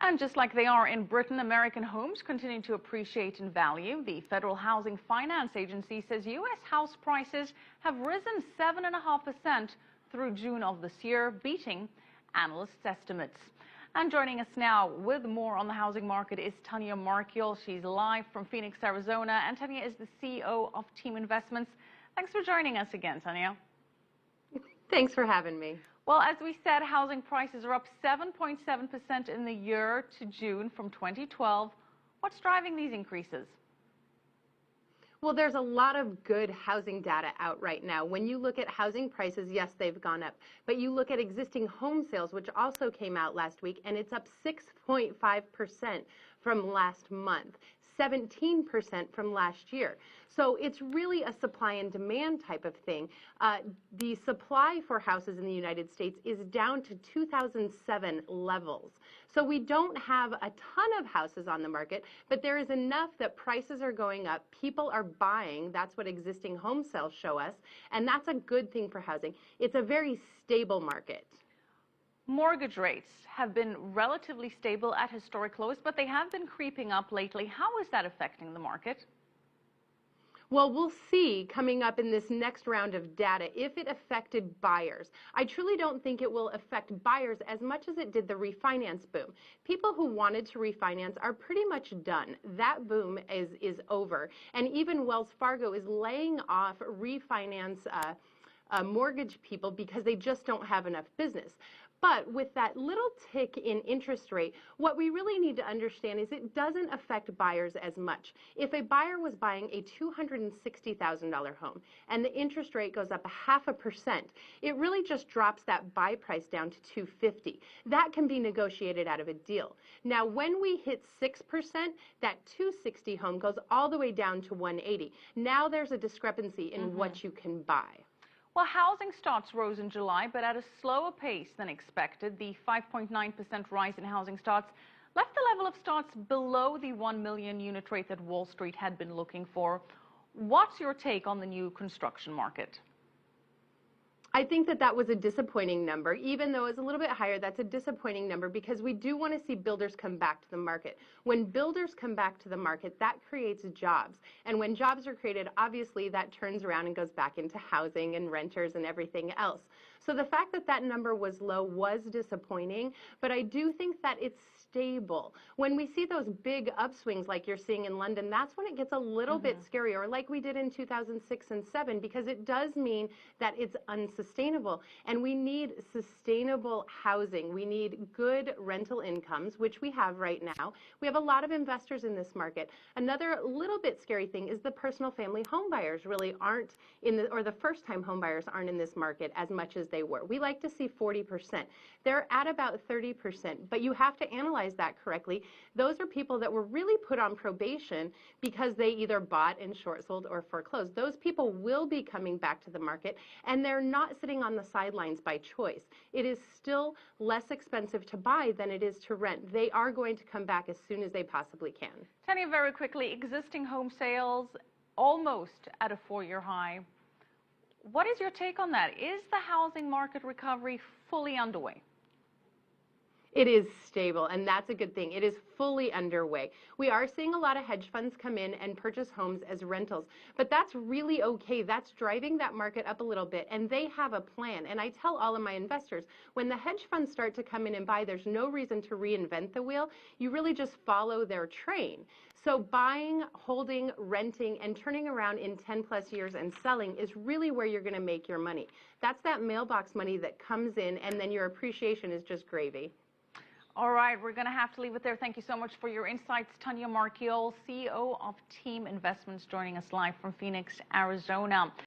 And just like they are in Britain, American homes continue to appreciate in value. The Federal Housing Finance Agency says U.S. house prices have risen 7.5% through June of this year, beating analysts' estimates. And joining us now with more on the housing market is Tanya Markiel. She's live from Phoenix, Arizona, and Tanya is the CEO of Team Investments. Thanks for joining us again, Tanya. Thanks for having me. Well, as we said, housing prices are up 7.7% in the year to June from 2012. What's driving these increases? Well, there's a lot of good housing data out right now. When you look at housing prices, yes, they've gone up. But you look at existing home sales, which also came out last week, and it's up 6.5% from last month, 17% from last year. So it's really a supply and demand type of thing. The supply for houses in the United States is down to 2007 levels. So we don't have a ton of houses on the market, but there is enough that prices are going up. People are buying. That's what existing home sales show us. And that's a good thing for housing. It's a very stable market. Mortgage rates have been relatively stable at historic lows, but they have been creeping up lately. How is that affecting the market? Well, we'll see coming up in this next round of data if it affected buyers. I truly don't think it will affect buyers as much as it did the refinance boom. People who wanted to refinance are pretty much done. That boom is over. And even Wells Fargo is laying off refinance mortgage people because they just don't have enough business. But with that little tick in interest rate, what we really need to understand is it doesn't affect buyers as much. If a buyer was buying a $260,000 home and the interest rate goes up 0.5%, it really just drops that buy price down to $250,000. That can be negotiated out of a deal. Now, when we hit 6%, that $260,000 home goes all the way down to $180,000. Now there's a discrepancy in what you can buy. Well, housing starts rose in July, but at a slower pace than expected. The 5.9% rise in housing starts left the level of starts below the 1 million unit rate that Wall Street had been looking for. What's your take on the new construction market? I think that was a disappointing number. Even though it's a little bit higher, that's a disappointing number because we do want to see builders come back to the market. When builders come back to the market, that creates jobs. And when jobs are created, obviously that turns around and goes back into housing and renters and everything else. So the fact that that number was low was disappointing, but I do think that it's stable. When we see those big upswings like you're seeing in London, that's when it gets a little bit scary, or like we did in 2006 and 2007, because it does mean that it's unsustainable. And we need sustainable housing. We need good rental incomes, which we have right now. We have a lot of investors in this market. Another little bit scary thing is the personal family home buyers really aren't or the first-time home buyers aren't in this market as much as they were. We like to see 40%. They're at about 30%, but you have to analyze that correctly. Those are people that were really put on probation because they either bought and short sold or foreclosed. Those people will be coming back to the market, and they're not sitting on the sidelines by choice. It is still less expensive to buy than it is to rent. They are going to come back as soon as they possibly can. Tanya, very quickly, existing home sales almost at a 4-year high. What is your take on that? Is the housing market recovery fully underway? It is stable, and that's a good thing. It is fully underway. We are seeing a lot of hedge funds come in and purchase homes as rentals, but that's really okay. That's driving that market up a little bit, and they have a plan. And I tell all of my investors, when the hedge funds start to come in and buy, there's no reason to reinvent the wheel. You really just follow their train. So buying, holding, renting, and turning around in 10 plus years and selling is really where you're going to make your money. That's that mailbox money that comes in, and then your appreciation is just gravy. All right, we're going to have to leave it there. Thank you so much for your insights. Tanya Markiel, CEO of Team Investments, joining us live from Phoenix, Arizona.